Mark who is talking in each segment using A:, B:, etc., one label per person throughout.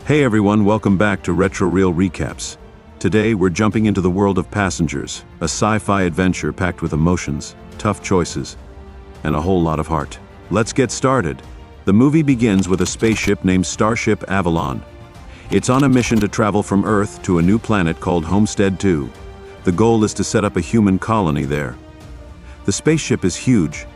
A: Hey everyone, welcome back to Retro Reel Recaps. Today we're jumping into the world of Passengers, a sci-fi adventure packed with emotions, tough choices, and a whole lot of heart. Let's get started. The movie begins with a spaceship named Starship Avalon. It's on a mission to travel from Earth to a new planet called Homestead 2. The goal is to set up a human colony there. The spaceship is huge,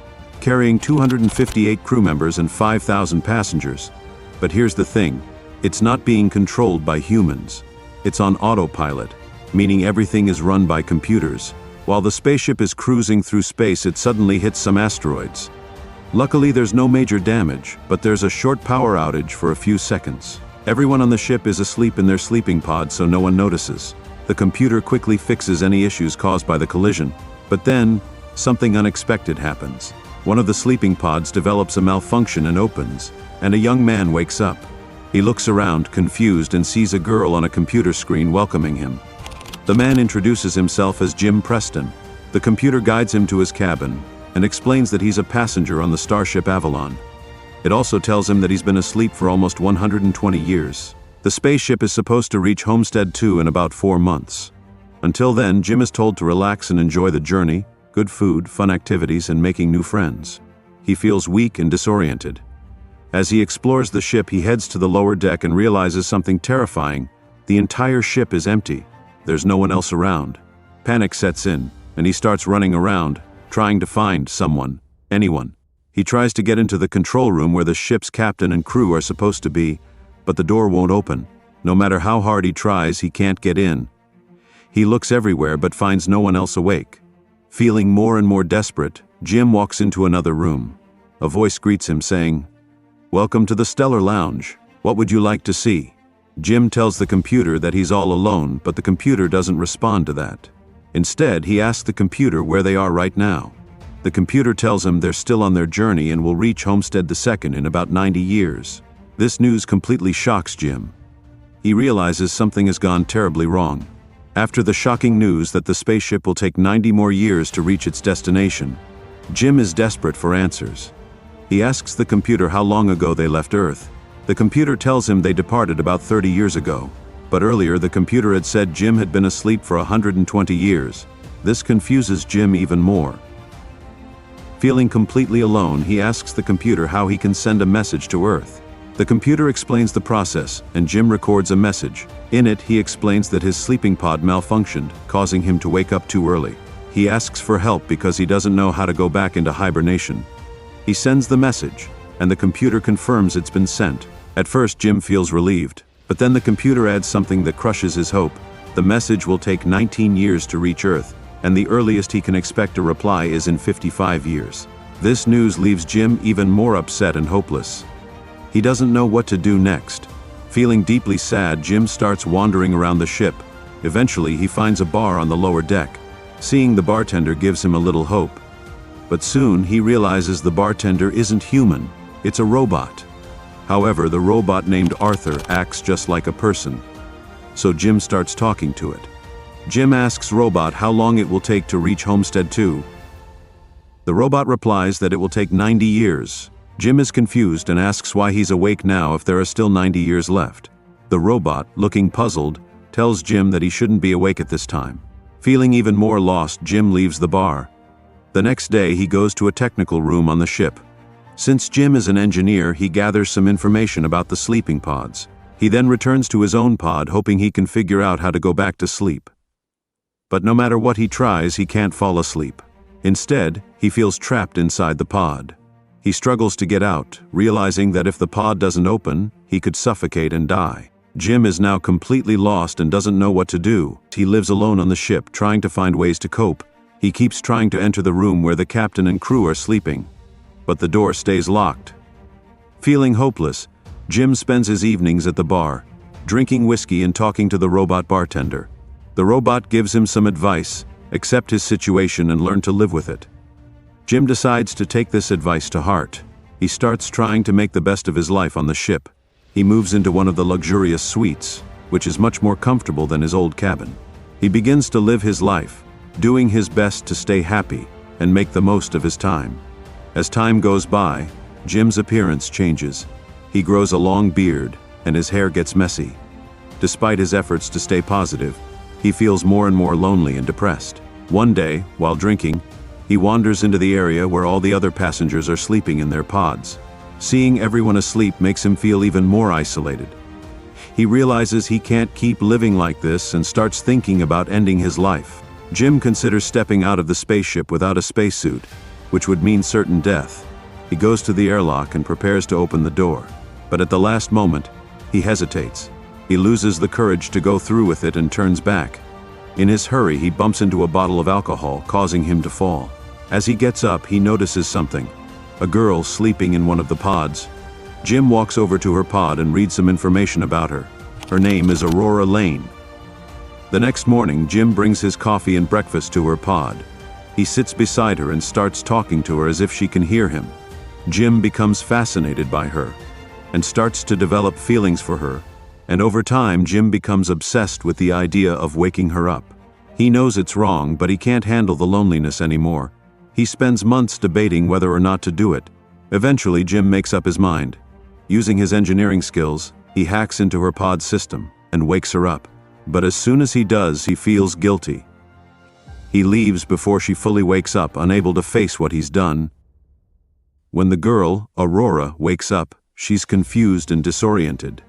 A: carrying 258 crew members and 5,000 passengers. But here's the thing. It's not being controlled by humans. It's on autopilot, meaning everything is run by computers. While the spaceship is cruising through space, it suddenly hits some asteroids. Luckily, there's no major damage, but there's a short power outage for a few seconds. Everyone on the ship is asleep in their sleeping pod, so no one notices. The computer quickly fixes any issues caused by the collision. But then, something unexpected happens. One of the sleeping pods develops a malfunction and opens, and a young man wakes up. He looks around, confused, and sees a girl on a computer screen welcoming him. The man introduces himself as Jim Preston. The computer guides him to his cabin and explains that he's a passenger on the Starship Avalon. It also tells him that he's been asleep for almost 120 years. The spaceship is supposed to reach Homestead 2 in about 4 months. Until then, Jim is told to relax and enjoy the journey, good food, fun activities, and making new friends. He feels weak and disoriented. As he explores the ship, he heads to the lower deck and realizes something terrifying. The entire ship is empty. There's no one else around. Panic sets in, and he starts running around, trying to find someone, anyone. He tries to get into the control room where the ship's captain and crew are supposed to be, but the door won't open. No matter how hard he tries, he can't get in. He looks everywhere but finds no one else awake. Feeling more and more desperate, Jim walks into another room. A voice greets him saying, "Welcome to the Stellar Lounge. What would you like to see?" Jim tells the computer that he's all alone, but the computer doesn't respond to that. Instead, he asks the computer where they are right now. The computer tells him they're still on their journey and will reach Homestead 2 in about 90 years. This news completely shocks Jim. He realizes something has gone terribly wrong. After the shocking news that the spaceship will take 90 more years to reach its destination, Jim is desperate for answers. He asks the computer how long ago they left Earth. The computer tells him they departed about 30 years ago. But earlier, the computer had said Jim had been asleep for 120 years. This confuses Jim even more. Feeling completely alone, he asks the computer how he can send a message to Earth. The computer explains the process, and Jim records a message. In it, he explains that his sleeping pod malfunctioned, causing him to wake up too early. He asks for help because he doesn't know how to go back into hibernation. He sends the message, and the computer confirms it's been sent. At first, Jim feels relieved, but then the computer adds something that crushes his hope. The message will take 19 years to reach Earth, and the earliest he can expect a reply is in 55 years. This news leaves Jim even more upset and hopeless. He doesn't know what to do next. Feeling deeply sad, Jim starts wandering around the ship. Eventually, he finds a bar on the lower deck. Seeing the bartender gives him a little hope. But soon, he realizes the bartender isn't human, it's a robot. However, the robot named Arthur acts just like a person. So Jim starts talking to it. Jim asks Robot how long it will take to reach Homestead 2. The robot replies that it will take 90 years. Jim is confused and asks why he's awake now if there are still 90 years left. The robot, looking puzzled, tells Jim that he shouldn't be awake at this time. Feeling even more lost, Jim leaves the bar. The next day, he goes to a technical room on the ship. Since Jim is an engineer, he gathers some information about the sleeping pods. He then returns to his own pod, hoping he can figure out how to go back to sleep. But no matter what he tries, he can't fall asleep. Instead, he feels trapped inside the pod. He struggles to get out, realizing that if the pod doesn't open, he could suffocate and die. Jim is now completely lost and doesn't know what to do. He lives alone on the ship, trying to find ways to cope. He keeps trying to enter the room where the captain and crew are sleeping, but the door stays locked. Feeling hopeless, Jim spends his evenings at the bar, drinking whiskey and talking to the robot bartender. The robot gives him some advice: accept his situation and learn to live with it. Jim decides to take this advice to heart. He starts trying to make the best of his life on the ship. He moves into one of the luxurious suites, which is much more comfortable than his old cabin. He begins to live his life, doing his best to stay happy and make the most of his time. As time goes by, Jim's appearance changes. He grows a long beard, and his hair gets messy. Despite his efforts to stay positive, he feels more and more lonely and depressed. One day, while drinking, he wanders into the area where all the other passengers are sleeping in their pods. Seeing everyone asleep makes him feel even more isolated. He realizes he can't keep living like this and starts thinking about ending his life. Jim considers stepping out of the spaceship without a spacesuit, which would mean certain death. He goes to the airlock and prepares to open the door. But at the last moment, he hesitates. He loses the courage to go through with it and turns back. In his hurry, he bumps into a bottle of alcohol, causing him to fall. As he gets up, he notices something: a girl sleeping in one of the pods. Jim walks over to her pod and reads some information about her. Her name is Aurora Lane. The next morning, Jim brings his coffee and breakfast to her pod. He sits beside her and starts talking to her as if she can hear him. Jim becomes fascinated by her and starts to develop feelings for her, and over time Jim becomes obsessed with the idea of waking her up. He knows it's wrong, but he can't handle the loneliness anymore. He spends months debating whether or not to do it. Eventually, Jim makes up his mind. Using his engineering skills, he hacks into her pod system and wakes her up. But as soon as he does, he feels guilty. He leaves before she fully wakes up, unable to face what he's done. When the girl, Aurora, wakes up, she's confused and disoriented.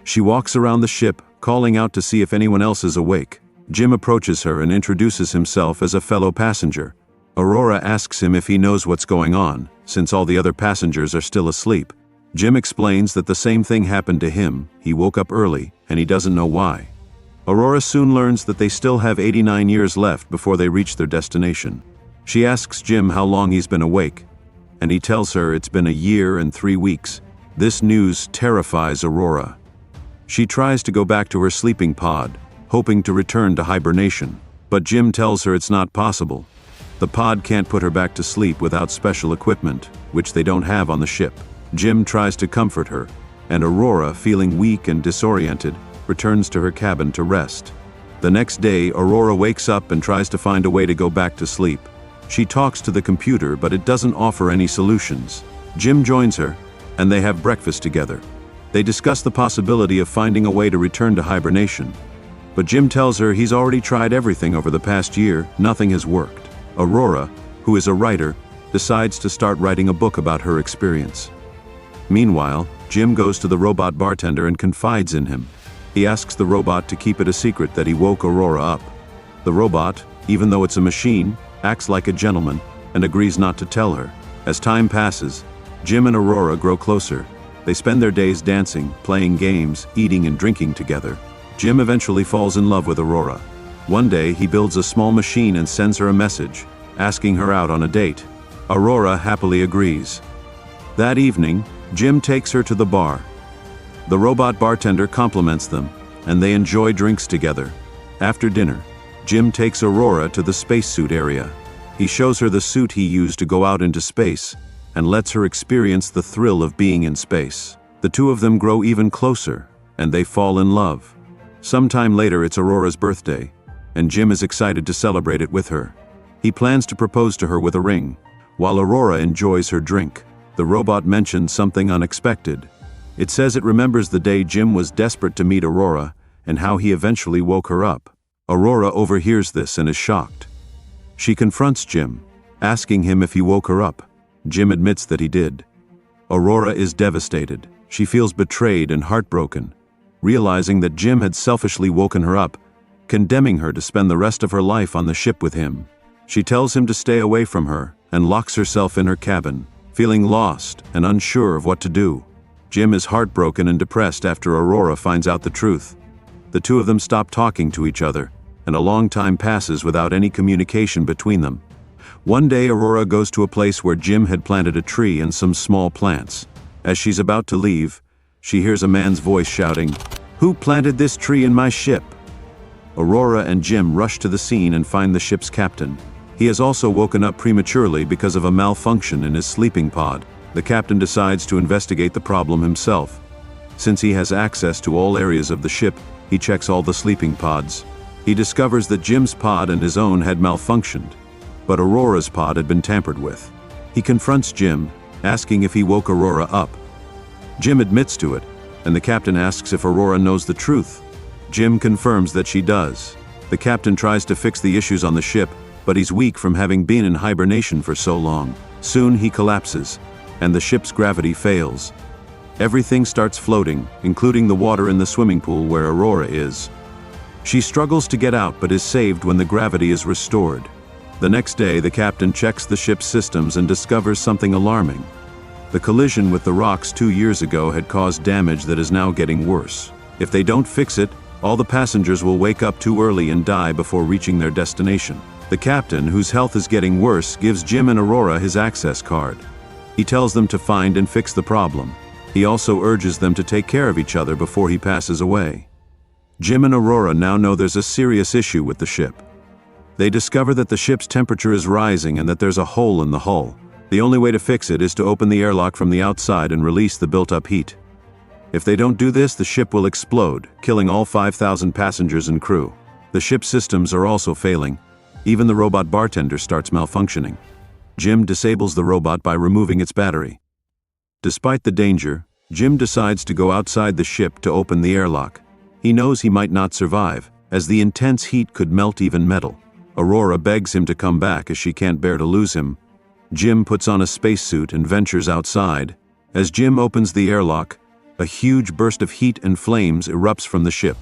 A: She walks around the ship, calling out to see if anyone else is awake. Jim approaches her and introduces himself as a fellow passenger. Aurora asks him if he knows what's going on, since all the other passengers are still asleep. Jim explains that the same thing happened to him. He woke up early, and he doesn't know why. Aurora soon learns that they still have 89 years left before they reach their destination. She asks Jim how long he's been awake, and he tells her it's been 1 year and 3 weeks. This news terrifies Aurora. She tries to go back to her sleeping pod, hoping to return to hibernation, but Jim tells her it's not possible. The pod can't put her back to sleep without special equipment, which they don't have on the ship. Jim tries to comfort her, and Aurora, feeling weak and disoriented, returns to her cabin to rest. The next day, Aurora wakes up and tries to find a way to go back to sleep. She talks to the computer, but it doesn't offer any solutions. Jim joins her, and they have breakfast together. They discuss the possibility of finding a way to return to hibernation. But Jim tells her he's already tried everything over the past year. Nothing has worked. Aurora, who is a writer, decides to start writing a book about her experience. Meanwhile, Jim goes to the robot bartender and confides in him. He asks the robot to keep it a secret that he woke Aurora up. The robot, even though it's a machine, acts like a gentleman and agrees not to tell her. As time passes, Jim and Aurora grow closer. They spend their days dancing, playing games, eating and drinking together. Jim eventually falls in love with Aurora. One day, he builds a small machine and sends her a message, asking her out on a date. Aurora happily agrees. That evening, Jim takes her to the bar. The robot bartender compliments them, and they enjoy drinks together. After dinner, Jim takes Aurora to the spacesuit area. He shows her the suit he used to go out into space, and lets her experience the thrill of being in space. The two of them grow even closer, and they fall in love. Sometime later, it's Aurora's birthday, and Jim is excited to celebrate it with her. He plans to propose to her with a ring. While Aurora enjoys her drink, the robot mentions something unexpected. It says it remembers the day Jim was desperate to meet Aurora and how he eventually woke her up. Aurora overhears this and is shocked. She confronts Jim, asking him if he woke her up. Jim admits that he did. Aurora is devastated. She feels betrayed and heartbroken, realizing that Jim had selfishly woken her up, condemning her to spend the rest of her life on the ship with him. She tells him to stay away from her and locks herself in her cabin, feeling lost and unsure of what to do. Jim is heartbroken and depressed after Aurora finds out the truth. The two of them stop talking to each other, and a long time passes without any communication between them. One day, Aurora goes to a place where Jim had planted a tree and some small plants. As she's about to leave, she hears a man's voice shouting, "Who planted this tree in my ship?" Aurora and Jim rush to the scene and find the ship's captain. He has also woken up prematurely because of a malfunction in his sleeping pod. The captain decides to investigate the problem himself. Since he has access to all areas of the ship, he checks all the sleeping pods. He discovers that Jim's pod and his own had malfunctioned, but Aurora's pod had been tampered with. He confronts Jim, asking if he woke Aurora up. Jim admits to it, and the captain asks if Aurora knows the truth. Jim confirms that she does. The captain tries to fix the issues on the ship, but he's weak from having been in hibernation for so long. Soon he collapses, and the ship's gravity fails. Everything starts floating, including the water in the swimming pool where Aurora is. She struggles to get out but is saved when the gravity is restored. The next day, the captain checks the ship's systems and discovers something alarming. The collision with the rocks 2 years ago had caused damage that is now getting worse. If they don't fix it, all the passengers will wake up too early and die before reaching their destination. The captain, whose health is getting worse, gives Jim and Aurora his access card. He tells them to find and fix the problem. He also urges them to take care of each other before he passes away. Jim and Aurora now know there's a serious issue with the ship. They discover that the ship's temperature is rising and that there's a hole in the hull. The only way to fix it is to open the airlock from the outside and release the built-up heat. If they don't do this, the ship will explode, killing all 5,000 passengers and crew. The ship's systems are also failing. Even the robot bartender starts malfunctioning. Jim disables the robot by removing its battery. Despite the danger, Jim decides to go outside the ship to open the airlock. He knows he might not survive, as the intense heat could melt even metal. Aurora begs him to come back as she can't bear to lose him. Jim puts on a spacesuit and ventures outside. As Jim opens the airlock, a huge burst of heat and flames erupts from the ship.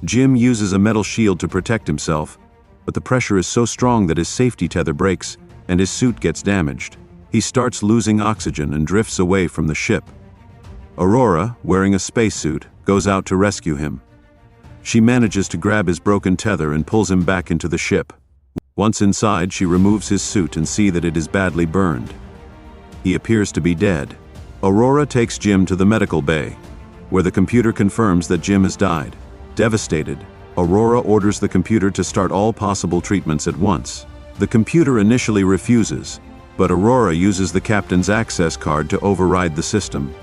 A: Jim uses a metal shield to protect himself, but the pressure is so strong that his safety tether breaks and his suit gets damaged. He starts losing oxygen and drifts away from the ship. Aurora, wearing a spacesuit, goes out to rescue him. She manages to grab his broken tether and pulls him back into the ship. Once inside, she removes his suit and sees that it is badly burned. He appears to be dead. Aurora takes Jim to the medical bay, where the computer confirms that Jim has died. Devastated, Aurora orders the computer to start all possible treatments at once. The computer initially refuses, but Aurora uses the captain's access card to override the system.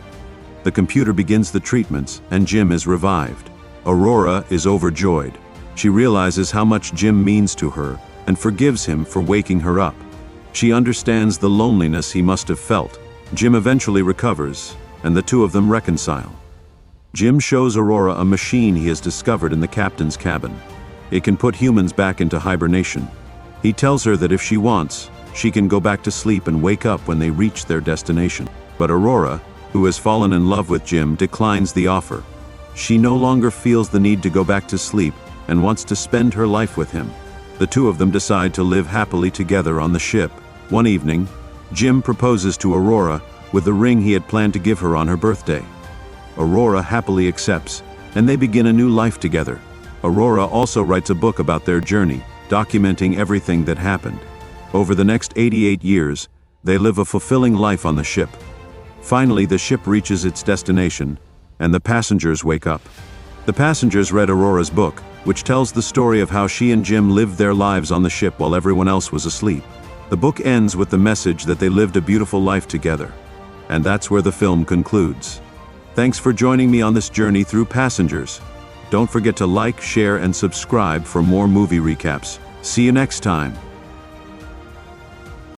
A: The computer begins the treatments, and Jim is revived. Aurora is overjoyed. She realizes how much Jim means to her and forgives him for waking her up. She understands the loneliness he must have felt. Jim eventually recovers, and the two of them reconcile. Jim shows Aurora a machine he has discovered in the captain's cabin. It can put humans back into hibernation. He tells her that if she wants, she can go back to sleep and wake up when they reach their destination. But Aurora, who has fallen in love with Jim, declines the offer. She no longer feels the need to go back to sleep and wants to spend her life with him. The two of them decide to live happily together on the ship. One evening, Jim proposes to Aurora with the ring he had planned to give her on her birthday. Aurora happily accepts, and they begin a new life together. Aurora also writes a book about their journey, documenting everything that happened. Over the next 88 years, they live a fulfilling life on the ship. Finally, the ship reaches its destination, and the passengers wake up. The passengers read Aurora's book, which tells the story of how she and Jim lived their lives on the ship while everyone else was asleep. The book ends with the message that they lived a beautiful life together. And that's where the film concludes. Thanks for joining me on this journey through Passengers. Don't forget to like, share, and subscribe for more movie recaps. See you next time.